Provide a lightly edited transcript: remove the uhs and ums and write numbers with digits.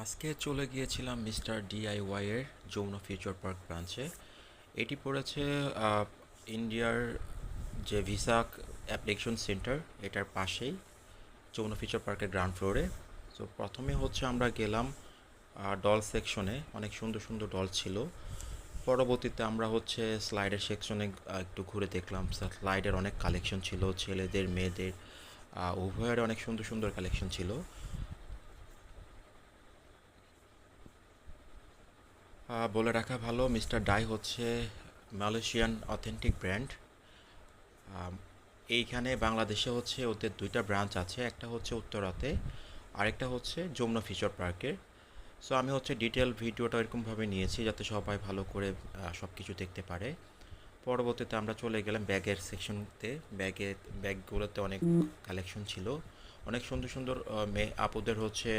আজকে চলে গিয়েছিলাম মিস্টার ডিআইওয়াই এর যমুনা ফিউচার পার্ক ব্রাঞ্চে। এটি পড়েছে আহ, ইন্ডিয়ার যে ভিসা অ্যাপ্লিকেশন সেন্টার, এটার পাশেই যমুনা ফিউচার পার্কের গ্রাউন্ড ফ্লোরে। তো প্রথমে হচ্ছে আমরা গেলাম ডল সেকশনে, অনেক সুন্দর সুন্দর ডল ছিল। পরবর্তীতে আমরা হচ্ছে স্লাইডের সেকশনে একটু ঘুরে দেখলাম। স্লাইডের অনেক কালেকশন ছিল, ছেলেদের মেয়েদের উভয়ের অনেক সুন্দর সুন্দর কালেকশন ছিল। বলে রাখা ভালো, মিস্টার ডাই হচ্ছে মালয়েশিয়ান অথেন্টিক ব্র্যান্ড। এইখানে বাংলাদেশে হচ্ছে ওদের দুইটা ব্রাঞ্চ আছে, একটা হচ্ছে উত্তরাতে, আরেকটা হচ্ছে যমুনা ফিউচার পার্কের। সো আমি হচ্ছে ডিটেল ভিডিওটা এরকমভাবে নিয়েছি যাতে সবাই ভালো করে সব কিছু দেখতে পারে। পরবর্তীতে আমরা চলে গেলাম ব্যাগের সেকশনতে। ব্যাগগুলোতে অনেক কালেকশন ছিল, অনেক সুন্দর সুন্দর মেয়ে আপুদের হচ্ছে